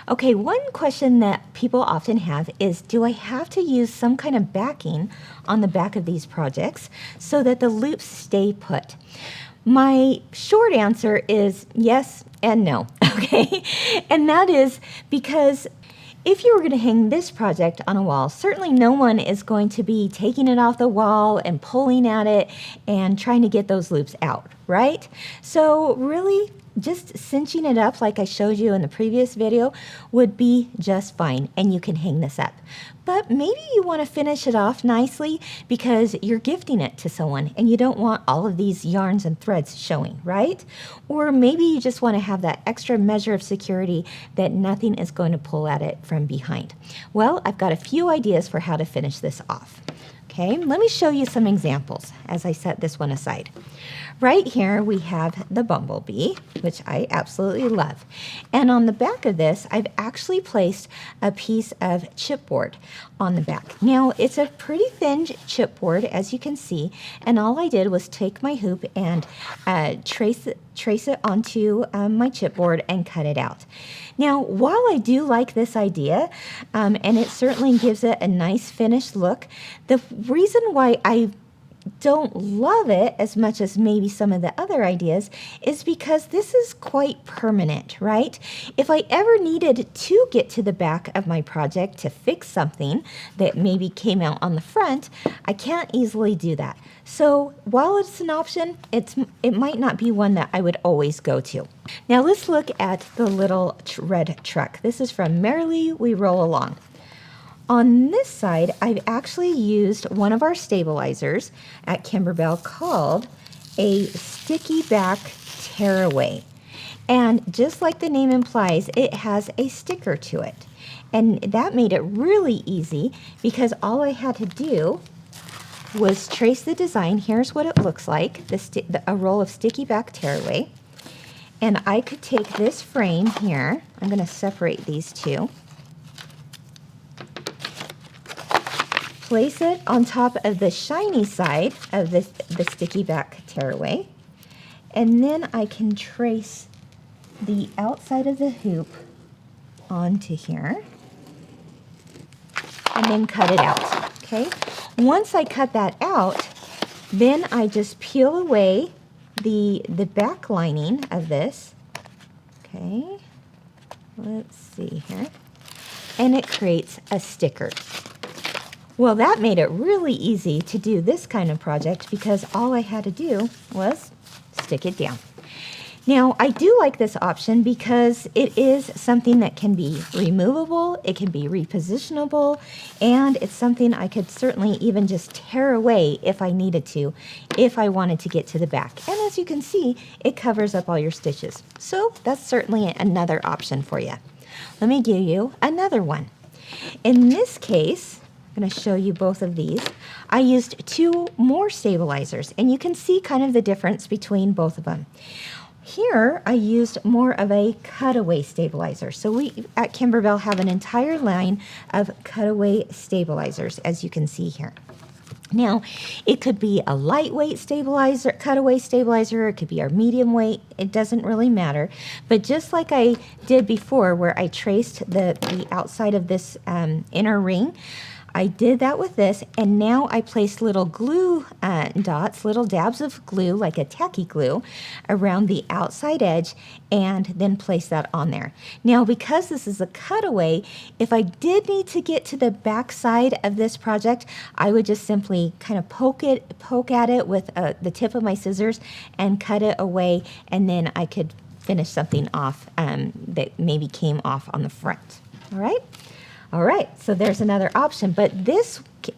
Okay, one question that people often have is, do I have to use some kind of backing on the back of these projects so that the loops stay put? My short answer is yes and no, okay? And that is because if you were going to hang this project on a wall, certainly no one is going to be taking it off the wall and pulling at it and trying to get those loops out, right? So really, just cinching it up like I showed you in the previous video would be just fine, and you can hang this up. But maybe you want to finish it off nicely because you're gifting it to someone and you don't want all of these yarns and threads showing, right? Or maybe you just want to have that extra measure of security that nothing is going to pull at it from behind. Well, I've got a few ideas for how to finish this off. Okay, let me show you some examples as I set this one aside. Right here we have the bumblebee, which I absolutely love. And on the back of this, I've actually placed a piece of chipboard on the back. Now, it's a pretty thin chipboard, as you can see, and all I did was take my hoop and trace it onto my chipboard and cut it out. Now, while I do like this idea, and it certainly gives it a nice finished look, the reason why I don't love it as much as maybe some of the other ideas is because this is quite permanent, right? If I ever needed to get to the back of my project to fix something that maybe came out on the front, I can't easily do that. So while it's an option, it might not be one that I would always go to. Now let's look at the little red truck. This is from Merrily We Roll Along. On this side, I've actually used one of our stabilizers at Kimberbell called a sticky back tearaway. And just like the name implies, it has a sticker to it. And that made it really easy because all I had to do was trace the design. Here's what it looks like, a roll of sticky back tearaway. And I could take this frame here. I'm going to separate these two. Place it on top of the shiny side of the sticky back tearaway, and then I can trace the outside of the hoop onto here and then cut it out, okay? Once I cut that out, then I just peel away the back lining of this, okay? Let's see here, and it creates a sticker. Well, that made it really easy to do this kind of project because all I had to do was stick it down. Now, I do like this option because it is something that can be removable, it can be repositionable, and it's something I could certainly even just tear away if I needed to, if I wanted to get to the back. And as you can see, it covers up all your stitches. So that's certainly another option for you. Let me give you another one. In this case, I'm going to show you both of these. I used two more stabilizers, and you can see kind of the difference between both of them. Here, I used more of a cutaway stabilizer. So we at Kimberbell have an entire line of cutaway stabilizers, as you can see here. Now, it could be a lightweight stabilizer, cutaway stabilizer, it could be our medium weight, it doesn't really matter. But just like I did before where I traced the outside of this inner ring, I did that with this, and now I placed little glue dots, little dabs of glue, like a tacky glue, around the outside edge, and then place that on there. Now, because this is a cutaway, if I did need to get to the back side of this project, I would just simply kind of poke at it with the tip of my scissors and cut it away, and then I could finish something off that maybe came off on the front. All right? All right, so there's another option, but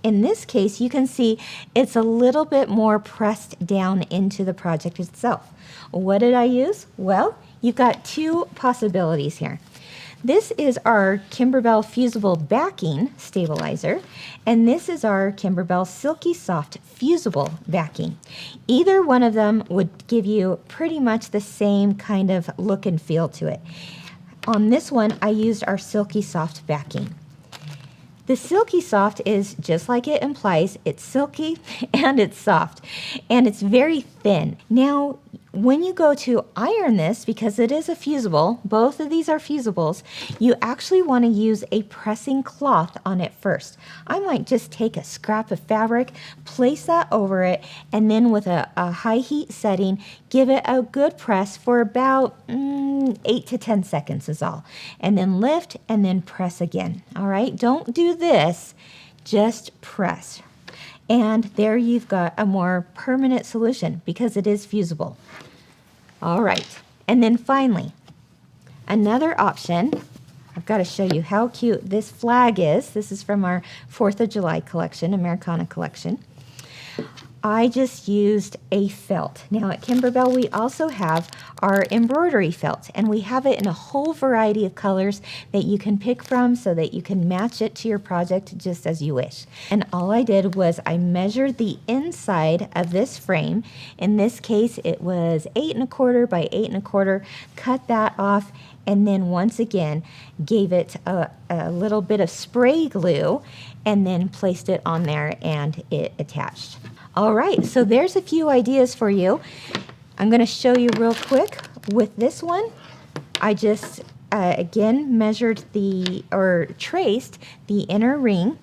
in this case, you can see it's a little bit more pressed down into the project itself. What did I use? Well, you've got two possibilities here. This is our Kimberbell Fusible Backing Stabilizer, and this is our Kimberbell Silky Soft Fusible Backing. Either one of them would give you pretty much the same kind of look and feel to it. On this one, I used our Silky Soft backing. The Silky Soft is, just like it implies, it's silky and it's soft, and it's very thin. Now, when you go to iron this, because it is a fusible, both of these are fusibles, you actually want to use a pressing cloth on it first. I might just take a scrap of fabric, place that over it, and then with a high heat setting, give it a good press for about 8 to 10 seconds is all. And then lift and then press again. All right, don't do this, just press. And there you've got a more permanent solution because it is fusible. All right, and then finally, another option. I've got to show you how cute this flag is. This is from our 4th of July collection, Americana collection. I just used a felt. Now at Kimberbell we also have our embroidery felt, and we have it in a whole variety of colors that you can pick from so that you can match it to your project just as you wish. And all I did was I measured the inside of this frame. In this case it was 8 1/4 by 8 1/4, cut that off, and then once again gave it a little bit of spray glue and then placed it on there and it attached. All right, so there's a few ideas for you. I'm going to show you real quick with this one. I just again measured traced the inner ring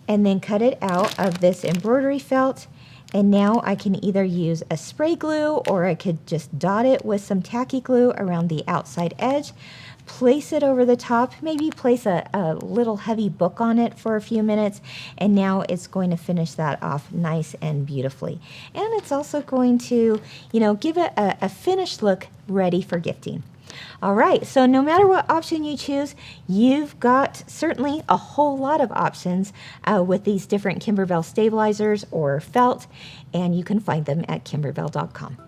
and then cut it out of this embroidery felt. And now I can either use a spray glue or I could just dot it with some tacky glue around the outside edge, place it over the top, maybe place a little heavy book on it for a few minutes, and now it's going to finish that off nice and beautifully. And it's also going to, give it a finished look ready for gifting. All right, so no matter what option you choose, you've got certainly a whole lot of options with these different Kimberbell stabilizers or felt, and you can find them at kimberbell.com.